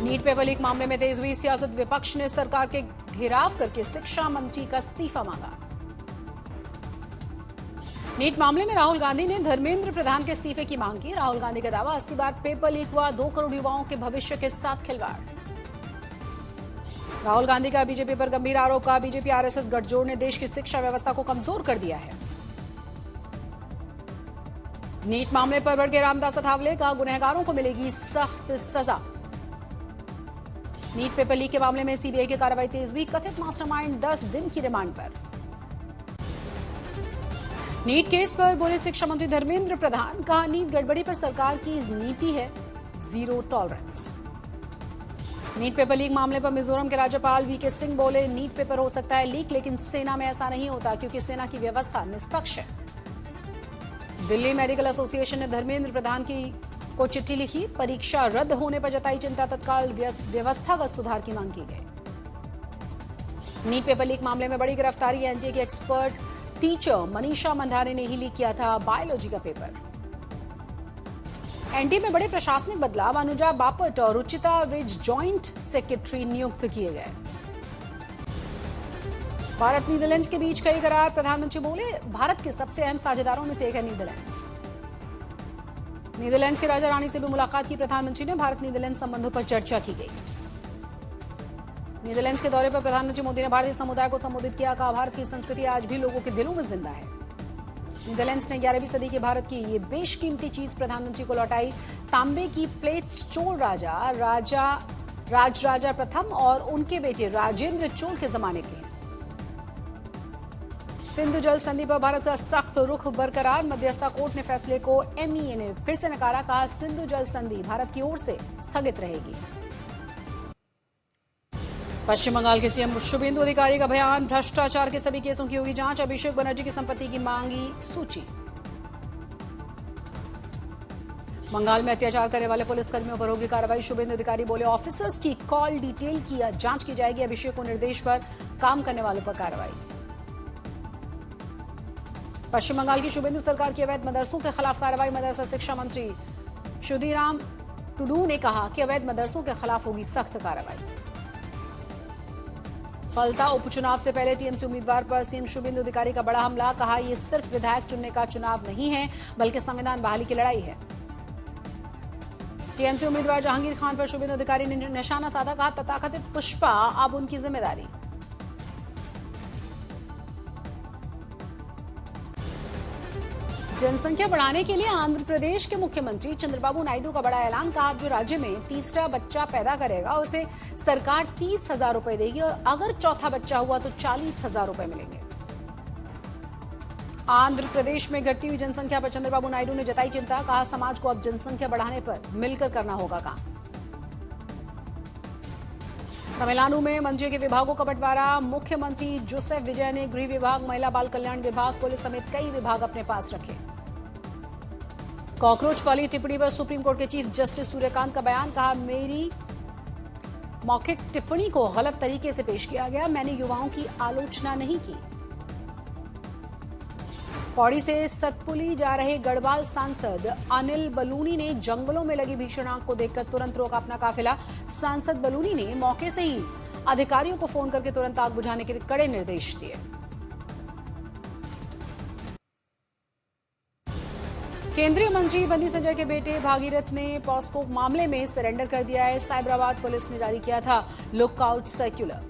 NEET paper leak मामले में तेज हुई सियासत। विपक्ष ने सरकार के घेराव करके शिक्षा मंत्री का इस्तीफा मांगा। नीट मामले में राहुल गांधी ने धर्मेंद्र प्रधान के इस्तीफे की मांग की। राहुल गांधी का दावा, 80 बार पेपर लीक हुआ, 2 करोड़ युवाओं के भविष्य के साथ खिलवाड़। राहुल गांधी का बीजेपी पर गंभीर आरोप का बीजेपी आरएसएस गठजोड़ ने देश की शिक्षा व्यवस्था को कमजोर कर दिया है। नीट मामले पर बढ़ के रामदास अठावले का, गुनहगारों को मिलेगी सख्त सजा। नीट पेपर लीक के मामले में सीबीआई की कार्रवाई तेज हुई। कथित मास्टरमाइंड 10 दिन की रिमांड पर। नीट केस पर बोले शिक्षा मंत्री धर्मेंद्र प्रधान, कहा नीट गड़बड़ी पर सरकार की नीति है zero tolerance. NEET paper leak मामले पर मिजोरम के राज्यपाल वीके सिंह बोले, नीट पेपर हो सकता है लीक, लेकिन सेना में ऐसा नहीं होता क्योंकि सेना की व्यवस्था निष्पक्ष है। दिल्ली मेडिकल एसोसिएशन ने धर्मेंद्र प्रधान को चिट्ठी लिखी। परीक्षा रद्द होने पर जताई चिंता। तत्काल व्यवस्थागत सुधार की मांग की गई। नीट पेपर लीक मामले में बड़ी गिरफ्तारी। एनटीए की एक्सपर्ट टीचर मनीषा मंडारे ने ही लीक किया था बायोलॉजी का पेपर। एनटीए में बड़े प्रशासनिक बदलाव। अनुजा बापट और रुचिता विज जॉइंट सेक्रेटरी नियुक्त किए गए। भारत नीदरलैंड्स के बीच कई करार। प्रधानमंत्री बोले, भारत के सबसे अहम साझेदारों में से एक है नीदरलैंड्स। नीदरलैंड्स के राजा रानी से भी मुलाकात की प्रधानमंत्री ने। भारत नीदरलैंड्स संबंधों पर चर्चा की गई। नीदरलैंड्स के दौरे पर प्रधानमंत्री मोदी ने भारतीय समुदाय को संबोधित किया। कहा, भारत की संस्कृति आज भी लोगों के दिलों में जिंदा है। नीदरलैंड्स ने 11वीं सदी के भारत की ये बेशकीमती चीज प्रधानमंत्री को लौटाई। तांबे की प्लेट्स चोल राजराजा प्रथम और उनके बेटे राजेंद्र चोल के जमाने के। सिंधु जल संधि पर भारत का सख्त रुख बरकरार। मध्यस्थता कोर्ट ने फैसले को एमईए ने फिर से नकारा। कहा, सिंधु जल संधि भारत की ओर से स्थगित रहेगी। पश्चिम बंगाल के सीएम शुभेंदु अधिकारी का बयान, भ्रष्टाचार के सभी केसों की होगी जांच। अभिषेक बनर्जी की संपत्ति की मांगी सूची। बंगाल में अत्याचार करने वाले पुलिसकर्मियों पर होगी कार्रवाई। शुभेंदु अधिकारी बोले, ऑफिसर्स की कॉल डिटेल की जांच की जाएगी। अभिषेक को निर्देश पर काम करने वालों पर कार्रवाई। पश्चिम बंगाल की शुभेंदु सरकार की अवैध मदरसों के खिलाफ कार्रवाई। मदरसा शिक्षा मंत्री सुधीराम टुडू ने कहा कि अवैध मदरसों के खिलाफ होगी सख्त कार्रवाई। फलता उपचुनाव से पहले टीएमसी उम्मीदवार पर सीएम शुभेंदु अधिकारी का बड़ा हमला। कहा, यह सिर्फ विधायक चुनने का चुनाव नहीं है, बल्कि संविधान बहाली की लड़ाई है। टीएमसी उम्मीदवार जहांगीर खान पर शुभेंदु अधिकारी ने निशाना साधा। कहा, तथाकथित पुष्पा अब उनकी जिम्मेदारी। जनसंख्या बढ़ाने के लिए आंध्र प्रदेश के मुख्यमंत्री चंद्रबाबू नायडू का बड़ा ऐलान। कहा, जो राज्य में तीसरा बच्चा पैदा करेगा उसे सरकार 30,000 रुपए देगी और अगर चौथा बच्चा हुआ तो 40,000 रुपए मिलेंगे। आंध्र प्रदेश में घटती हुई जनसंख्या पर चंद्रबाबू नायडू ने जताई चिंता। कहा, समाज को अब जनसंख्या बढ़ाने पर मिलकर करना होगा काम। तमिलनाडु में मंत्री के विभागों का बंटवारा। मुख्यमंत्री जोसेफ विजय ने गृह विभाग, महिला बाल कल्याण विभाग, पुलिस समेत कई विभाग अपने पास रखे। कॉकरोच वाली टिप्पणी पर सुप्रीम कोर्ट के चीफ जस्टिस सूर्यकांत का बयान। कहा, मेरी मौखिक टिप्पणी को गलत तरीके से पेश किया गया। मैंने युवाओं की आलोचना नहीं की। पौड़ी से सतपुली जा रहे गढ़वाल सांसद अनिल बलूनी ने जंगलों में लगी भीषण आग को देखकर तुरंत रोका अपना काफिला। सांसद बलूनी ने मौके से ही अधिकारियों को फोन करके तुरंत आग बुझाने के कड़े निर्देश दिए। केंद्रीय मंत्री बंदी संजय के बेटे भागीरथ ने पॉस्को मामले में सरेंडर कर दिया है। साइबराबाद पुलिस ने जारी किया था लुकआउट सर्कुलर।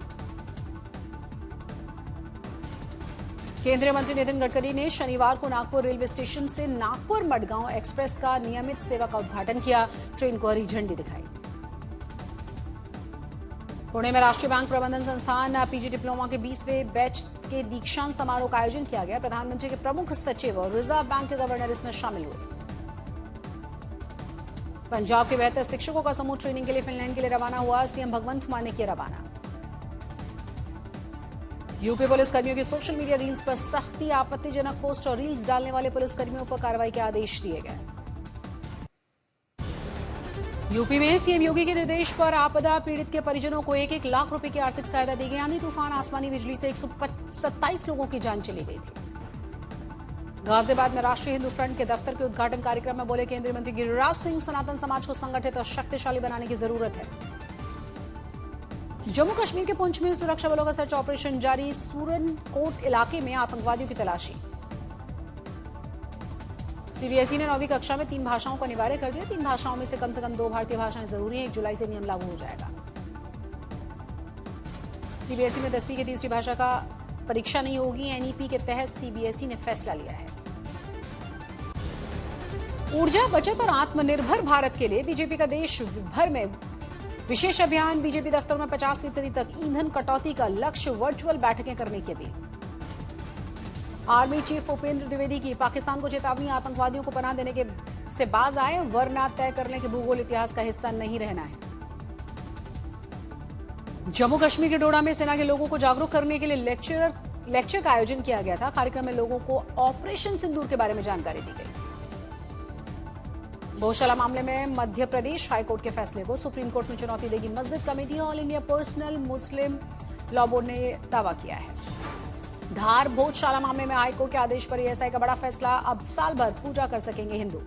केंद्रीय मंत्री नितिन गडकरी ने शनिवार को नागपुर रेलवे स्टेशन से नागपुर मडगांव एक्सप्रेस का नियमित सेवा का उद्घाटन किया। ट्रेन को हरी झंडी दिखाई। पुणे में राष्ट्रीय बैंक प्रबंधन संस्थान पीजी डिप्लोमा के 20वें बैच के दीक्षांत समारोह का आयोजन किया गया। प्रधानमंत्री के प्रमुख सचिव और रिजर्व बैंक के गवर्नर इसमें शामिल हुए। पंजाब के बेहतर शिक्षकों का समूह ट्रेनिंग के लिए फिनलैंड के लिए रवाना हुआ। सीएम भगवंत मान ने किया रवाना। यूपी पुलिस कर्मियों की सोशल मीडिया रील्स पर सख्ती। आपत्तिजनक पोस्ट और रील्स डालने वाले पुलिसकर्मियों पर कार्रवाई के आदेश दिए गए। यूपी में सीएम योगी के निर्देश पर आपदा पीड़ित के परिजनों को 1-1 लाख रुपए की आर्थिक सहायता दी गई। आंधी तूफान, आसमानी बिजली से 127 लोगों की जान चली गई थी। गाजियाबाद में राष्ट्रीय हिंदू फ्रंट के दफ्तर के उद्घाटन कार्यक्रम में बोले केंद्रीय मंत्री गिरिराज सिंह, सनातन समाज को संगठित और शक्तिशाली बनाने की जरूरत है। जम्मू कश्मीर के पुंछ में सुरक्षा बलों का सर्च ऑपरेशन जारी, सूरनकोट इलाके में आतंकवादियों की तलाशी। सीबीएसई ने 9वीं कक्षा में 3 भाषाओं का अनिवार्य कर दिया। 3 भाषाओं में से कम 2 भारतीय भाषाएं जरूरी हैं। 1 जुलाई से नियम लागू हो जाएगा। सीबीएसई में 10वीं की तीसरी भाषा का परीक्षा नहीं होगी। एनईपी के तहत सीबीएसई ने फैसला लिया है। ऊर्जा बचत और आत्मनिर्भर भारत के लिए बीजेपी का देश भर में विशेष अभियान। बीजेपी दफ्तर में 50% तक ईंधन कटौती का लक्ष्य, वर्चुअल बैठकें करने की appeal. Army chief Upendra Dwivedi की पाकिस्तान को चेतावनी, आतंकवादियों को पनाह देने के से बाज आए, वरना तय करने के भूगोल इतिहास का हिस्सा नहीं रहना है। जम्मू कश्मीर के डोडा में सेना के लोगों को जागरूक करने के लिए लेक्चर का आयोजन किया गया था। कार्यक्रम में लोगों को ऑपरेशन सिंदूर के बारे में जानकारी दी गई। गौशाला मामले में मध्य प्रदेश हाईकोर्ट के फैसले को सुप्रीम कोर्ट में चुनौती देगी मस्जिद कमेटी। ऑल इंडिया पर्सनल मुस्लिम लॉ बोर्ड ने दावा किया है। धार भोजशाला मामले में हाईकोर्ट के आदेश पर एएसआई का बड़ा फैसला, अब साल भर पूजा कर सकेंगे हिंदू।